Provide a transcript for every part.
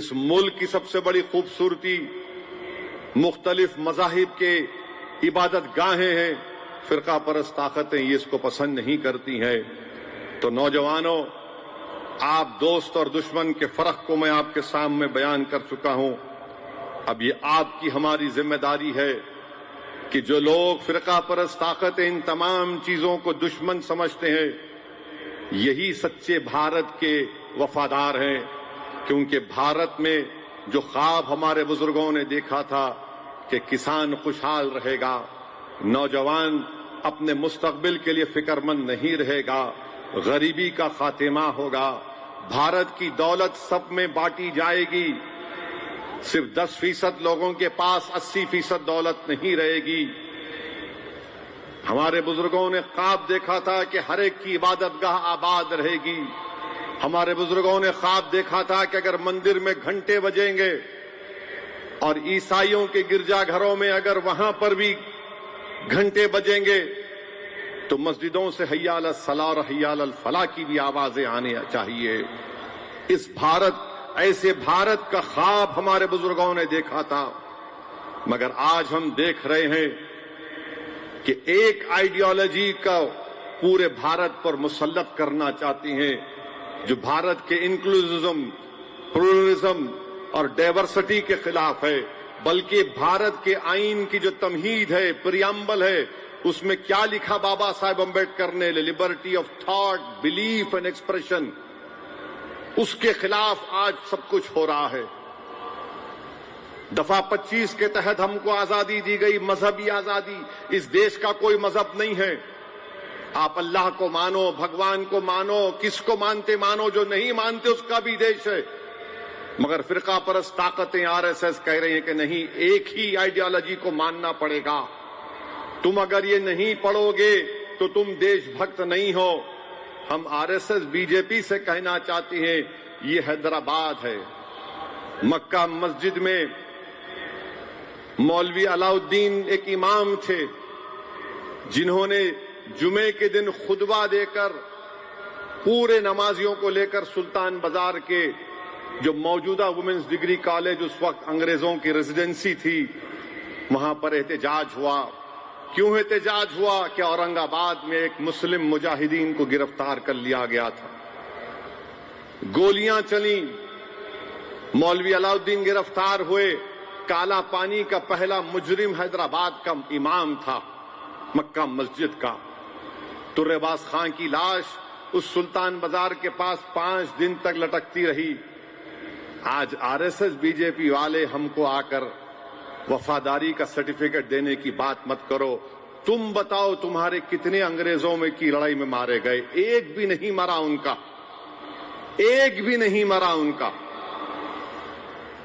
اس ملک کی سب سے بڑی خوبصورتی مختلف مذاہب کے عبادت گاہیں ہیں. فرقہ پرست طاقتیں یہ اس کو پسند نہیں کرتی ہیں. تو نوجوانوں، آپ دوست اور دشمن کے فرق کو میں آپ کے سامنے بیان کر چکا ہوں. اب یہ آپ کی ہماری ذمہ داری ہے کہ جو لوگ فرقہ پرست طاقتیں ان تمام چیزوں کو دشمن سمجھتے ہیں، یہی سچے بھارت کے وفادار ہیں. کیونکہ بھارت میں جو خواب ہمارے بزرگوں نے دیکھا تھا کہ کسان خوشحال رہے گا، نوجوان اپنے مستقبل کے لیے فکر مند نہیں رہے گا، غریبی کا خاتمہ ہوگا، بھارت کی دولت سب میں بانٹی جائے گی، صرف 10% لوگوں کے پاس 80% دولت نہیں رہے گی. ہمارے بزرگوں نے خواب دیکھا تھا کہ ہر ایک کی عبادت گاہ آباد رہے گی. ہمارے بزرگوں نے خواب دیکھا تھا کہ اگر مندر میں گھنٹے بجیں گے اور عیسائیوں کے گرجا گھروں میں اگر وہاں پر بھی گھنٹے بجیں گے تو مسجدوں سے حی علی الصلاۃ اور حی علی الفلاح کی بھی آوازیں آنے چاہیے. اس ایسے بھارت کا خواب ہمارے بزرگوں نے دیکھا تھا. مگر آج ہم دیکھ رہے ہیں کہ ایک آئیڈیالوجی کا پورے بھارت پر مسلط کرنا چاہتی ہیں جو بھارت کے انکلوزم، پلورلزم اور ڈائیورسٹی کے خلاف ہے. بلکہ بھارت کے آئین کی جو تمہید ہے، پریامبل ہے، اس میں کیا لکھا بابا صاحب امبیڈکر نے؟ Liberty of thought, belief and expression. اس کے خلاف آج سب کچھ ہو رہا ہے. دفعہ 25 کے تحت ہم کو آزادی دی گئی، مذہبی آزادی. اس دیش کا کوئی مذہب نہیں ہے. آپ اللہ کو مانو، بھگوان کو مانو، کس کو مانتے مانو، جو نہیں مانتے اس کا بھی دیش ہے. مگر فرقہ پرست طاقتیں RSS کہہ رہی ہیں کہ نہیں، ایک ہی آئیڈیالوجی کو ماننا پڑے گا. تم اگر یہ نہیں پڑھو گے تو تم دیش بھکت نہیں ہو. ہم RSS BJP سے کہنا چاہتے ہیں، یہ حیدرآباد ہے. مکہ مسجد میں مولوی علاء الدین ایک امام تھے جنہوں نے جمعے کے دن خطبہ دے کر پورے نمازیوں کو لے کر سلطان بازار کے جو موجودہ وومنز ڈگری کالج اس وقت انگریزوں کی ریزیڈنسی تھی، وہاں پر احتجاج ہوا. کیوں احتجاج ہوا؟ کہ اورنگ آباد میں ایک مسلم مجاہدین کو گرفتار کر لیا گیا تھا. گولیاں چلیں، مولوی علاء الدین گرفتار ہوئے. کالا پانی کا پہلا مجرم حیدرآباد کا امام تھا، مکہ مسجد کا. ترباز خان کی لاش اس سلطان بازار کے پاس 5 دن تک لٹکتی رہی. آج RSS BJP والے ہم کو آ کر وفاداری کا سرٹیفکیٹ دینے کی بات مت کرو. تم بتاؤ تمہارے کتنے انگریزوں میں کی لڑائی میں مارے گئے؟ ایک بھی نہیں مرا ان کا، ایک بھی نہیں مرا ان کا.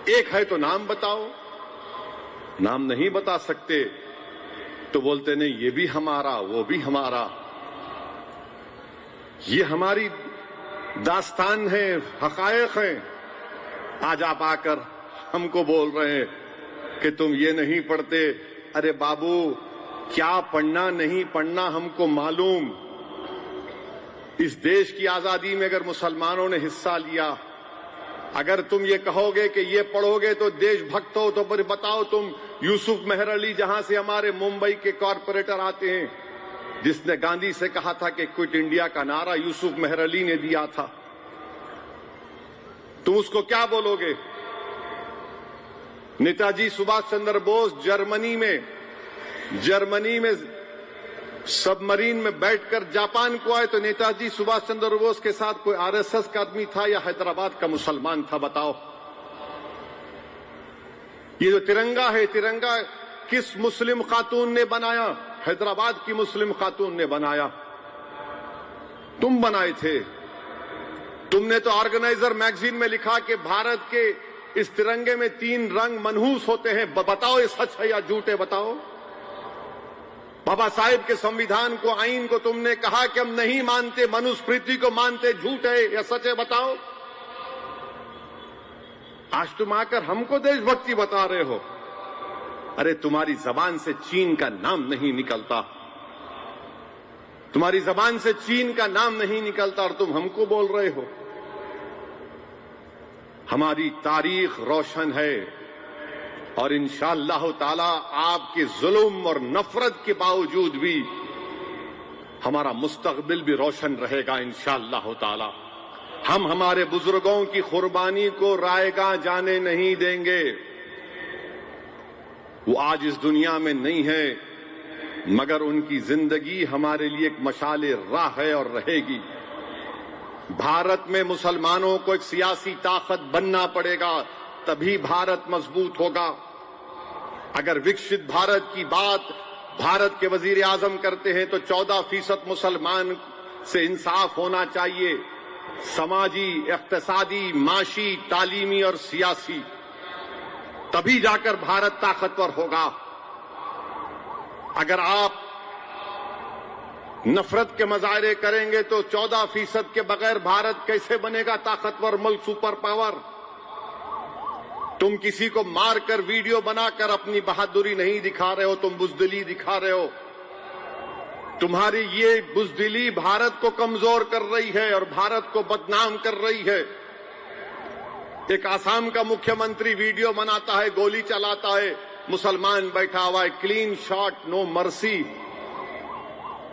ایک ہے تو نام بتاؤ. نام نہیں بتا سکتے تو بولتے نہیں یہ بھی ہمارا، وہ بھی ہمارا. یہ ہماری داستان ہے، حقائق ہیں. آج آپ آ کر ہم کو بول رہے ہیں کہ تم یہ نہیں پڑھتے. ارے بابو، کیا پڑھنا نہیں پڑھنا ہم کو معلوم. اس دیش کی آزادی میں اگر مسلمانوں نے حصہ لیا، اگر تم یہ کہو گے کہ یہ پڑھو گے تو دیش بھکت ہو، تو پھر بتاؤ تم یوسف مہر علی جہاں سے ہمارے ممبئی کے کارپوریٹر آتے ہیں، جس نے گاندھی سے کہا تھا کہ کوئٹ انڈیا کا نعرہ یوسف مہر علی نے دیا تھا، تم اس کو کیا بولو گے؟ نیتاجی سبھاش چندر بوس جرمنی میں سب مرین میں بیٹھ کر جاپان کو آئے تو نیتاجی سبھاش چندر بوس کے ساتھ کوئی RSS کا آدمی تھا یا حیدرآباد کا مسلمان تھا؟ بتاؤ. یہ جو ترنگا ہے، ترنگا کس مسلم خاتون نے بنایا؟ حیدرآباد کی مسلم خاتون نے بنایا. تم بنائے تھے. تم نے تو آرگنائزر میگزین میں لکھا کہ بھارت کے اس ترنگے میں 3 رنگ منحوس ہوتے ہیں. بتاؤ یہ سچ ہے یا جھوٹ ہے؟ بتاؤ. بابا صاحب کے سمویدھان کو، آئین کو تم نے کہا کہ ہم نہیں مانتے، منوسمرتی کو مانتے. جھوٹ ہے یا سچ ہے؟ بتاؤ. آج تم آ کر ہم کو دیش بھکتی بتا رہے ہو. ارے تمہاری زبان سے چین کا نام نہیں نکلتا، تمہاری زبان سے چین کا نام نہیں نکلتا اور تم ہم کو بول رہے ہو. ہماری تاریخ روشن ہے اور انشاءاللہ تعالی آپ کے ظلم اور نفرت کے باوجود بھی ہمارا مستقبل بھی روشن رہے گا انشاءاللہ تعالی. ہم ہمارے بزرگوں کی قربانی کو رائے گاہ جانے نہیں دیں گے. وہ آج اس دنیا میں نہیں ہے مگر ان کی زندگی ہمارے لیے ایک مشعل راہ ہے اور رہے گی. بھارت میں مسلمانوں کو ایک سیاسی طاقت بننا پڑے گا تبھی بھارت مضبوط ہوگا. اگر وکست بھارت کی بات بھارت کے وزیر اعظم کرتے ہیں تو 14% مسلمان سے انصاف ہونا چاہیے، سماجی، اقتصادی، معاشی، تعلیمی اور سیاسی. تبھی جا کر بھارت طاقتور ہوگا. اگر آپ نفرت کے مظاہرے کریں گے تو 14% کے بغیر بھارت کیسے بنے گا طاقتور ملک، سپر پاور؟ تم کسی کو مار کر ویڈیو بنا کر اپنی بہادری نہیں دکھا رہے ہو، تم بزدلی دکھا رہے ہو. تمہاری یہ بزدلی بھارت کو کمزور کر رہی ہے اور بھارت کو بدنام کر رہی ہے. ایک آسام کا مکھیہ منتری ویڈیو بناتا ہے، گولی چلاتا ہے، مسلمان بیٹھا ہوا ہے، کلین شاٹ، نو مرسی.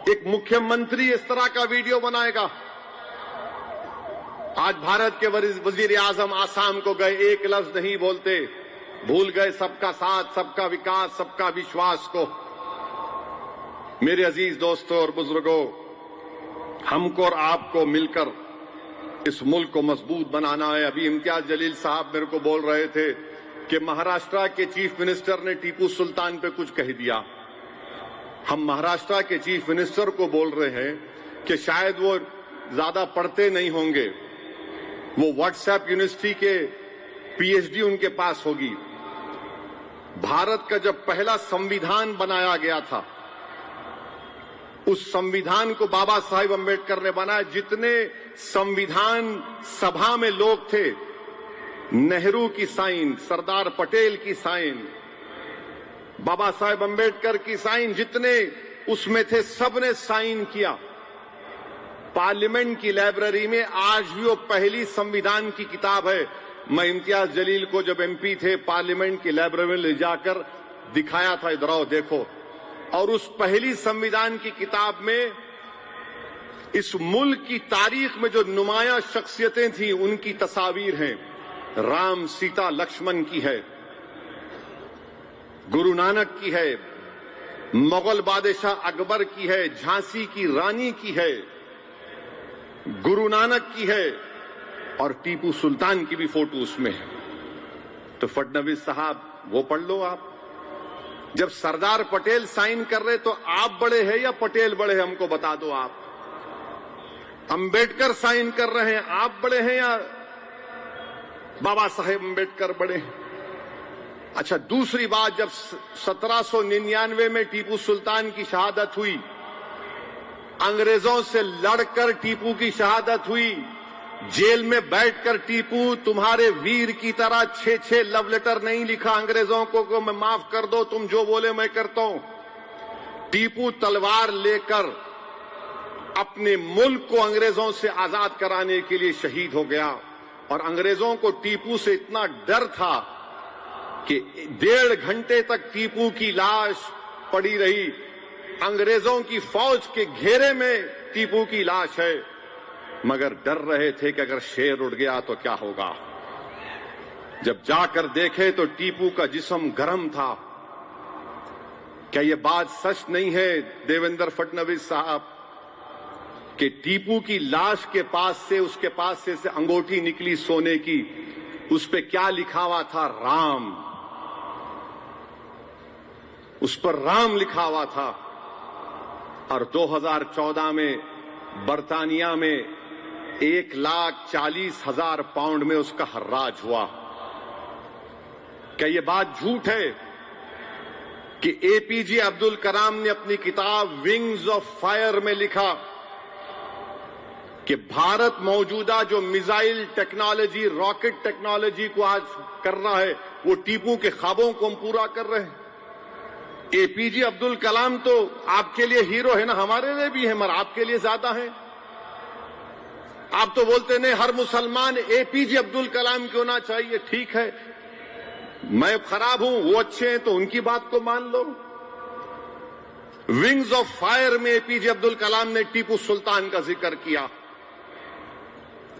ایک مکھیہ منتری اس طرح کا ویڈیو بنائے گا؟ آج بھارت کے وزیر اعظم آسام کو گئے، ایک لفظ نہیں بولتے، بھول گئے سب کا ساتھ، سب کا وکاس، سب کا وشواس کو. میرے عزیز دوستوں اور بزرگوں، ہم کو اور آپ کو مل کر اس ملک کو مضبوط بنانا ہے. ابھی امتیاز جلیل صاحب میرے کو بول رہے تھے کہ مہاراشٹر کے چیف منسٹر نے ٹیپو سلطان پہ کچھ کہہ دیا. ہم مہاراشٹر کے چیف منسٹر کو بول رہے ہیں کہ شاید وہ زیادہ پڑھتے نہیں ہوں گے، وہ واٹس ایپ یونیورسٹی کے PhD ان کے پاس ہوگی. بھارت کا جب پہلا سمویدھان بنایا گیا تھا اس سمویدھان کو بابا صاحب امبیڈکر نے بنایا. جتنے سمویدھان سبھا میں لوگ تھے، نہرو کی سائن، سردار پٹیل کی سائن، بابا صاحب امبیڈکر کی سائن، جتنے اس میں تھے سب نے سائن کیا. پارلیمنٹ کی لائبریری میں آج بھی وہ پہلی سمویدھان کی کتاب ہے. میں امتیاز جلیل کو جب MP تھے پارلیمنٹ کی لائبریری میں لے جا کر دکھایا تھا، ادھر آؤ دیکھو. اور اس پہلی سمویدھان کی کتاب میں اس ملک کی تاریخ میں جو نمایاں شخصیتیں تھیں ان کی تصاویر ہیں. رام، سیتا، لکشمن کی ہے، گرو نانک کی ہے، مغل بادشاہ اکبر کی ہے، جھانسی کی رانی کی ہے، گرو نانک کی ہے اور ٹیپو سلطان کی بھی فوٹو اس میں ہے. تو فڈنویس صاحب وہ پڑھ لو. آپ جب سردار پٹیل سائن کر رہے تو آپ بڑے ہیں یا پٹیل بڑے ہیں؟ ہم کو بتا دو. آپ امبیڈکر سائن کر رہے ہیں، آپ بڑے ہیں یا بابا صاحب امبیڈکر بڑے ہیں؟ اچھا، دوسری بات، جب 1799 میں ٹیپو سلطان کی شہادت ہوئی، انگریزوں سے لڑ کر ٹیپو کی شہادت ہوئی، جیل میں بیٹھ کر ٹیپو تمہارے ویر کی طرح 6 لو لیٹر نہیں لکھا انگریزوں کو میں معاف کر دو، تم جو بولے میں کرتا ہوں. ٹیپو تلوار لے کر اپنے ملک کو انگریزوں سے آزاد کرانے کے لیے شہید ہو گیا. اور انگریزوں کو ٹیپو سے اتنا ڈر تھا کہ 1.5 گھنٹے تک ٹیپو کی لاش پڑی رہی. انگریزوں کی فوج کے گھیرے میں ٹیپو کی لاش ہے، مگر ڈر رہے تھے کہ اگر شیر اڑ گیا تو کیا ہوگا. جب جا کر دیکھے تو ٹیپو کا جسم گرم تھا. کیا یہ بات سچ نہیں ہے دیویندر فڈنویس صاحب کہ ٹیپو کی لاش کے پاس سے، اس کے پاس سے انگوٹھی نکلی سونے کی، اس پہ کیا لکھا ہوا تھا؟ رام. اس پر رام لکھا ہوا تھا. اور 2014 میں برطانیہ میں 1,40,000 پاؤنڈ میں اس کا حراج ہوا. کیا یہ بات جھوٹ ہے کہ APJ عبد الکلام نے اپنی کتاب ونگز آف فائر میں لکھا کہ بھارت موجودہ جو میزائل ٹیکنالوجی، راکٹ ٹیکنالوجی کو آج کر رہا ہے، وہ ٹیپو کے خوابوں کو ہم پورا کر رہے ہیں. APJ عبد الکلام تو آپ کے لیے ہیرو ہے نا، ہمارے لیے بھی ہے مگر آپ کے لیے زیادہ ہے. آپ تو بولتے نہیں ہر مسلمان اے پی جے عبد الکلام کی ہونا چاہیے. ٹھیک ہے، میں خراب ہوں، وہ اچھے ہیں تو ان کی بات کو مان لو. ونگز آف فائر میں اے پی جے عبد الکلام نے ٹیپو سلطان کا ذکر کیا.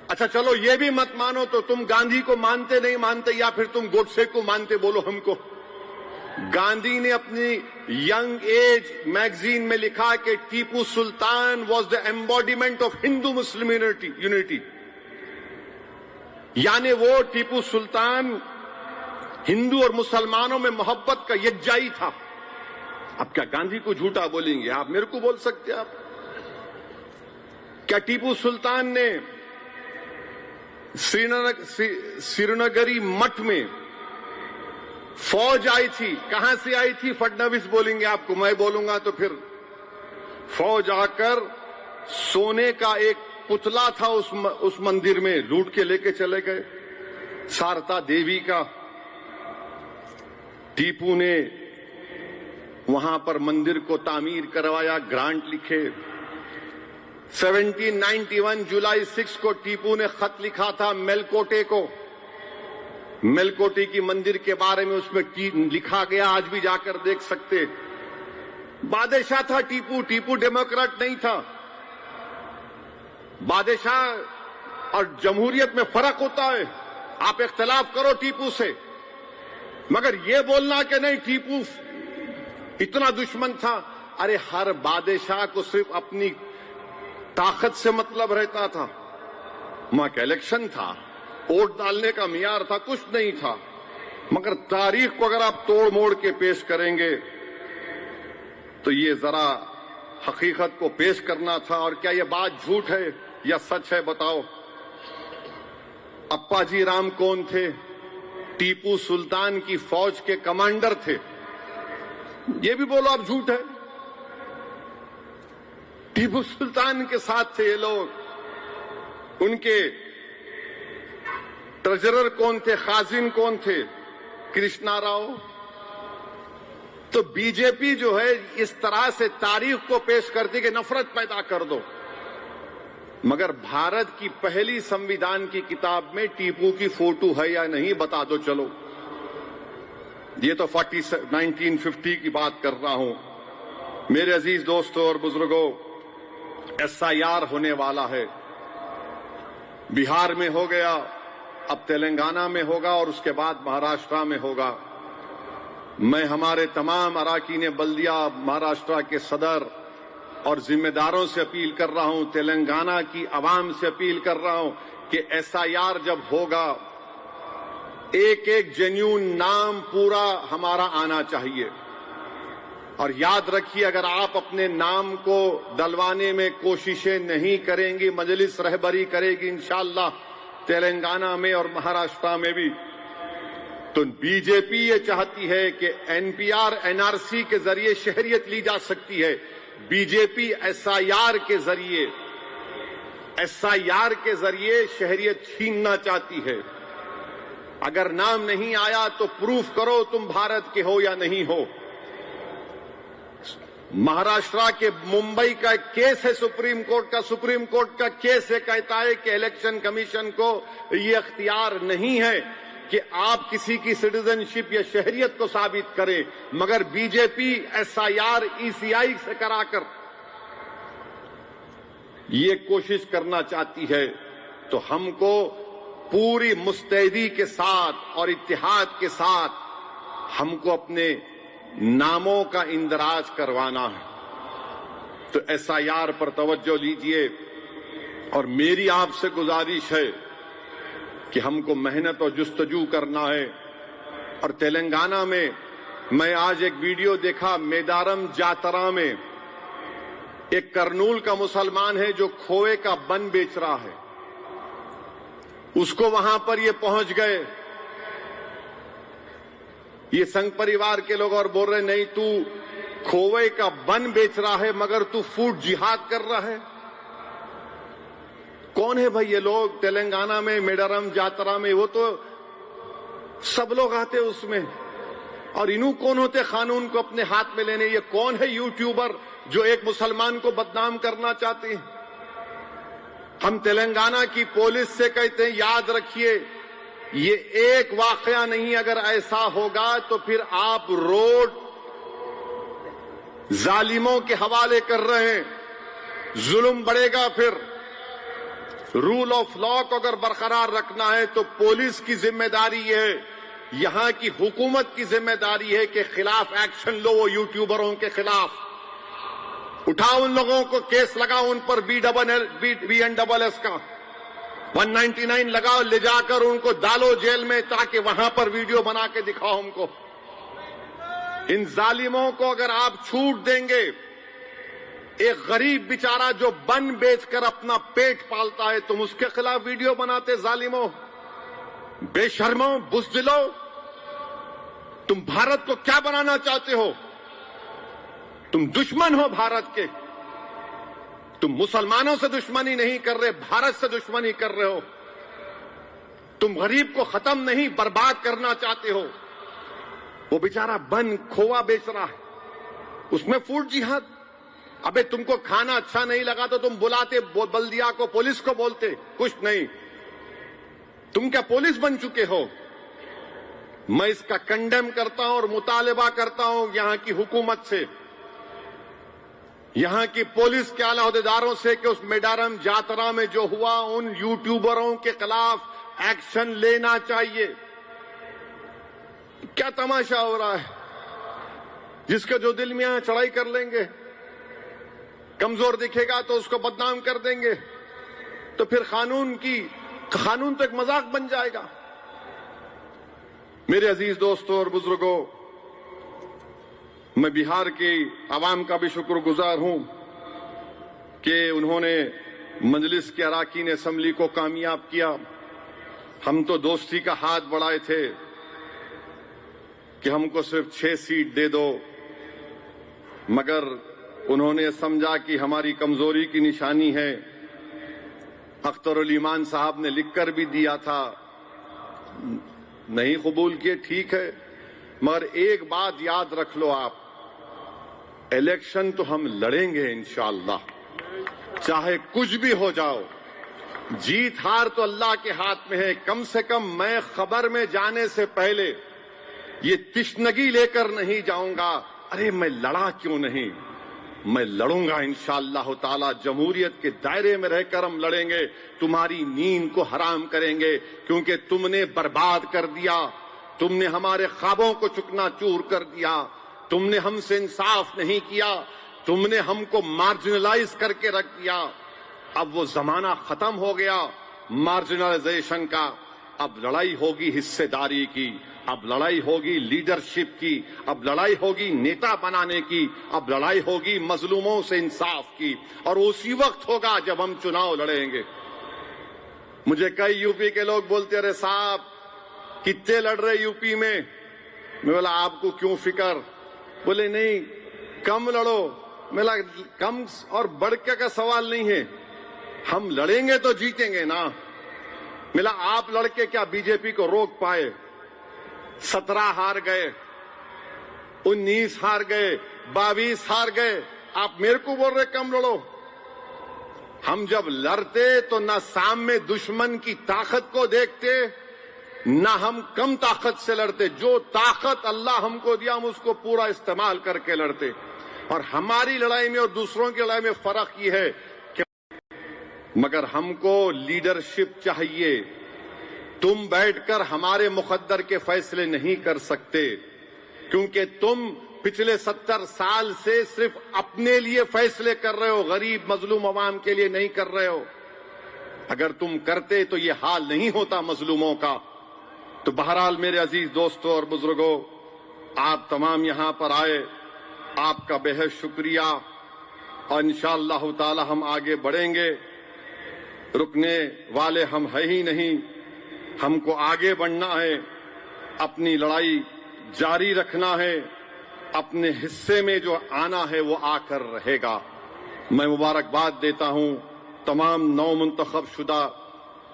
اچھا چلو یہ بھی مت مانو تو تم گاندھی کو مانتے نہیں مانتے، یا پھر تم گوڈسے کو مانتے، بولو ہم کو. گاندھی نے اپنی ینگ ایج میگزین میں لکھا کہ Tipu Sultan was the embodiment of Hindu Muslim unity. یعنی وہ ٹیپو سلطان ہندو اور مسلمانوں میں محبت کا یکجائی تھا. اب کیا گاندھی کو جھوٹا بولیں گے؟ آپ میرے کو بول سکتے آپ. کیا ٹیپو سلطان نے سرینگری مٹھ میں فوج آئی تھی؟ کہاں سے آئی تھی؟ فڈنویس بولیں گے آپ کو، میں بولوں گا تو پھر فوج آ کر سونے کا ایک پتلا تھا اس مندر میں لوٹ کے لے کے چلے گئے، سارتا دیوی کا. ٹیپو نے وہاں پر مندر کو تعمیر کروایا، گرانٹ لکھے. 1791 جولائی 6 کو ٹیپو نے خط لکھا تھا میلکوٹے کو. میلکوٹے کی مندر کے بارے میں اس میں لکھا گیا، آج بھی جا کر دیکھ سکتے. بادشاہ تھا ٹیپو، ٹیپو ڈیموکریٹ نہیں تھا. بادشاہ اور جمہوریت میں فرق ہوتا ہے. آپ اختلاف کرو ٹیپو سے، مگر یہ بولنا کہ نہیں ٹیپو اتنا دشمن تھا. ارے ہر بادشاہ کو صرف اپنی طاقت سے مطلب رہتا تھا. وہاں کا الیکشن تھا، ووٹ ڈالنے کا معیار تھا، کچھ نہیں تھا. مگر تاریخ کو اگر آپ توڑ موڑ کے پیش کریں گے تو یہ ذرا حقیقت کو پیش کرنا تھا. اور کیا یہ بات جھوٹ ہے یا سچ ہے بتاؤ؟ اپا جی رام کون تھے؟ ٹیپو سلطان کی فوج کے کمانڈر تھے. یہ بھی بولو اب جھوٹ ہے؟ ٹیپو سلطان کے ساتھ تھے یہ لوگ. ان کے ٹریجرر کون تھے؟ خازن کون تھے؟ کرشنا راؤ. تو بی جے پی جو ہے اس طرح سے تاریخ کو پیش کرتی کہ نفرت پیدا کر دو. مگر بھارت کی پہلی سمویدھان کی کتاب میں ٹیپو کی فوٹو ہے یا نہیں بتا دو. چلو یہ تو 1950 کی بات کر رہا ہوں. میرے عزیز دوستوں اور بزرگوں، SIR ہونے والا ہے. بہار میں ہو گیا، اب تلنگانہ میں ہوگا اور اس کے بعد مہاراشٹرا میں ہوگا. میں ہمارے تمام اراکین بلدیہ، مہاراشٹرا کے صدر اور ذمہ داروں سے اپیل کر رہا ہوں، تلنگانہ کی عوام سے اپیل کر رہا ہوں کہ SIR جب ہوگا ایک ایک جینیون نام پورا ہمارا آنا چاہیے. اور یاد رکھیے، اگر آپ اپنے نام کو ڈلوانے میں کوششیں نہیں کریں گی، مجلس رہبری کرے گی انشاءاللہ تلنگانہ میں اور مہاراشٹرا میں بھی، تو بی جے پی یہ چاہتی ہے کہ NPR NRC کے ذریعے شہریت لی جا سکتی ہے. بی جے پی SIR کے ذریعے شہریت چھیننا چاہتی ہے. اگر نام نہیں آیا تو پروف کرو تم بھارت کے ہو یا نہیں ہو. مہاراشٹرا کے ممبئی کا ایک کیس ہے سپریم کورٹ کا کیس ہے، کہتا ہے کہ الیکشن کمیشن کو یہ اختیار نہیں ہے کہ آپ کسی کی سٹیزن شپ یا شہریت کو ثابت کریں. مگر بی جے پی SIR ECI سے کرا کر یہ کوشش کرنا چاہتی ہے. تو ہم کو پوری مستعدی کے ساتھ اور اتحاد کے ساتھ ہم کو اپنے ناموں کا اندراج کروانا ہے. تو SIR پر توجہ لیجئے. اور میری آپ سے گزارش ہے کہ ہم کو محنت اور جستجو کرنا ہے. اور تلنگانہ میں آج ایک ویڈیو دیکھا، میدارم جاترا میں ایک کرنول کا مسلمان ہے جو کھوئے کا بن بیچ رہا ہے. اس کو وہاں پر یہ پہنچ گئے یہ سنگھ پریوار کے لوگ اور بول رہے نہیں تو کھوئے کا بن بیچ رہا ہے مگر تو فوڈ جہاد کر رہا ہے. کون ہے بھائی یہ لوگ تلنگانہ میں میڈارم جاترا میں؟ وہ تو سب لوگ آتے اس میں. اور انہوں کون ہوتے قانون کو اپنے ہاتھ میں لینے؟ یہ کون ہے یوٹیوبر جو ایک مسلمان کو بدنام کرنا چاہتے ہیں؟ ہم تلنگانہ کی پولیس سے کہتے ہیں یاد رکھیے یہ ایک واقعہ نہیں، اگر ایسا ہوگا تو پھر آپ روڈ ظالموں کے حوالے کر رہے ہیں، ظلم بڑھے گا۔ پھر رول آف لا کو اگر برقرار رکھنا ہے تو پولیس کی ذمہ داری ہے، یہاں کی حکومت کی ذمہ داری ہے کہ خلاف ایکشن لو، وہ یوٹیوبروں کے خلاف اٹھاؤ، ان لوگوں کو کیس لگاؤ، ان پر BNSS کا 199 لگاؤ، لے جا کر ان کو ڈالو جیل میں تاکہ وہاں پر ویڈیو بنا کے دکھاؤ ہم کو۔ ان ظالموں کو اگر آپ چھوٹ دیں گے، ایک غریب بیچارہ جو بن بیچ کر اپنا پیٹ پالتا ہے، تم اس کے خلاف ویڈیو بناتے ظالموں، بے شرموں، بزدلوں، تم بھارت کو کیا بنانا چاہتے ہو؟ تم دشمن ہو بھارت کے، تم مسلمانوں سے دشمنی نہیں کر رہے، بھارت سے دشمنی کر رہے ہو۔ تم غریب کو ختم نہیں برباد کرنا چاہتے ہو۔ وہ بیچارہ بن کھووا بیچ رہا ہے، اس میں فوڈ جہاد۔ ابے تم کو کھانا اچھا نہیں لگا تو تم بلاتے بلدیہ کو، پولیس کو بولتے، کچھ نہیں۔ تم کیا پولیس بن چکے ہو؟ میں اس کا کنڈیم کرتا ہوں اور مطالبہ کرتا ہوں یہاں کی حکومت سے، یہاں کی پولیس کے اعلی عہدیداروں سے کہ اس میڈارم جاترا میں جو ہوا ان یوٹیوبروں کے خلاف ایکشن لینا چاہیے۔ کیا تماشا ہو رہا ہے؟ جس کا جو دل میں آئے چڑھائی کر لیں گے، کمزور دکھے گا تو اس کو بدنام کر دیں گے، تو پھر قانون تو ایک مذاق بن جائے گا۔ میرے عزیز دوستوں اور بزرگوں، میں بہار کی عوام کا بھی شکر گزار ہوں کہ انہوں نے مجلس کے اراکین اسمبلی کو کامیاب کیا۔ ہم تو دوستی کا ہاتھ بڑھائے تھے کہ ہم کو صرف 6 سیٹ دے دو، مگر انہوں نے سمجھا کہ ہماری کمزوری کی نشانی ہے۔ اختر الایمان صاحب نے لکھ کر بھی دیا تھا، نہیں قبول کیے، ٹھیک ہے، مگر ایک بات یاد رکھ لو آپ، الیکشن تو ہم لڑیں گے انشاءاللہ، چاہے کچھ بھی ہو جاؤ۔ جیت ہار تو اللہ کے ہاتھ میں ہے۔ کم سے کم میں خبر میں جانے سے پہلے یہ تشنگی لے کر نہیں جاؤں گا، ارے میں لڑا کیوں نہیں، میں لڑوں گا انشاءاللہ تعالی۔ جمہوریت کے دائرے میں رہ کر ہم لڑیں گے، تمہاری نیند کو حرام کریں گے، کیونکہ تم نے برباد کر دیا، تم نے ہمارے خوابوں کو چکنا چور کر دیا، تم نے ہم سے انصاف نہیں کیا، تم نے ہم کو مارجنلائز کر کے رکھ دیا۔ اب وہ زمانہ ختم ہو گیا مارجنلائزیشن کا، اب لڑائی ہوگی حصے داری کی، اب لڑائی ہوگی لیڈرشپ کی، اب لڑائی ہوگی نیتا بنانے کی، اب لڑائی ہوگی مظلوموں سے انصاف کی، اور اسی وقت ہوگا جب ہم چناؤ لڑیں گے۔ مجھے کئی یو پی کے لوگ بولتے رہے صاحب کتنے لڑ رہے یو پی میں بولا آپ کو کیوں فکر، بولے نہیں کم لڑو۔ میں بولا کم اور بڑھ کے کا سوال نہیں ہے، ہم لڑیں گے تو جیتیں گے نا۔ ملا آپ لڑکے کیا بی جے پی کو روک پائے؟ 17 ہار گئے، 19 ہار گئے، 22 ہار گئے، آپ میرے کو بول رہے کم لڑو۔ ہم جب لڑتے تو نہ سامنے دشمن کی طاقت کو دیکھتے، نہ ہم کم طاقت سے لڑتے، جو طاقت اللہ ہم کو دیا ہم اس کو پورا استعمال کر کے لڑتے۔ اور ہماری لڑائی میں اور دوسروں کی لڑائی میں فرق یہ ہے کہ مگر ہم کو لیڈرشپ چاہیے۔ تم بیٹھ کر ہمارے مقدر کے فیصلے نہیں کر سکتے، کیونکہ تم پچھلے 70 سال سے صرف اپنے لیے فیصلے کر رہے ہو، غریب مظلوم عوام کے لیے نہیں کر رہے ہو۔ اگر تم کرتے تو یہ حال نہیں ہوتا مظلوموں کا۔ تو بہرحال میرے عزیز دوستوں اور بزرگوں، آپ تمام یہاں پر آئے، آپ کا بے حد شکریہ، اور انشاءاللہ تعالی ہم آگے بڑھیں گے۔ رکنے والے ہم ہیں ہی نہیں، ہم کو آگے بڑھنا ہے، اپنی لڑائی جاری رکھنا ہے، اپنے حصے میں جو آنا ہے وہ آ کر رہے گا۔ میں مبارکباد دیتا ہوں تمام نو منتخب شدہ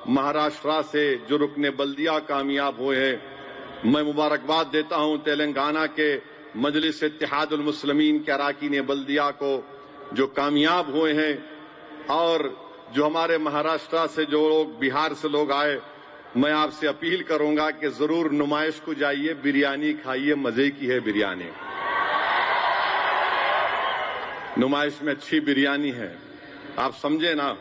مہاراشٹر سے جو رکن بلدیہ کامیاب ہوئے ہیں۔ میں مبارکباد دیتا ہوں تلنگانہ کے مجلس اتحاد المسلمین کے اراکین بلدیہ کو جو کامیاب ہوئے ہیں، اور جو ہمارے مہاراشٹر سے جو لوگ بہار سے لوگ آئے، میں آپ سے اپیل کروں گا کہ ضرور نمائش کو جائیے، بریانی کھائیے، مزے کی ہے بریانی، نمائش میں اچھی بریانی ہے۔ آپ سمجھے نا،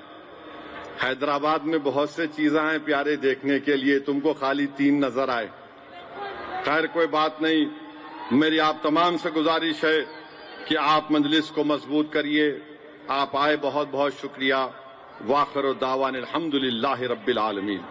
حیدرآباد میں بہت سے چیزیں ہیں پیارے دیکھنے کے لیے، تم کو خالی 3 نظر آئے۔ خیر کوئی بات نہیں، میری آپ تمام سے گزارش ہے کہ آپ مجلس کو مضبوط کریے۔ آپ آئے، بہت بہت شکریہ۔ وآخر دعوانا الحمدللہ رب العالمین۔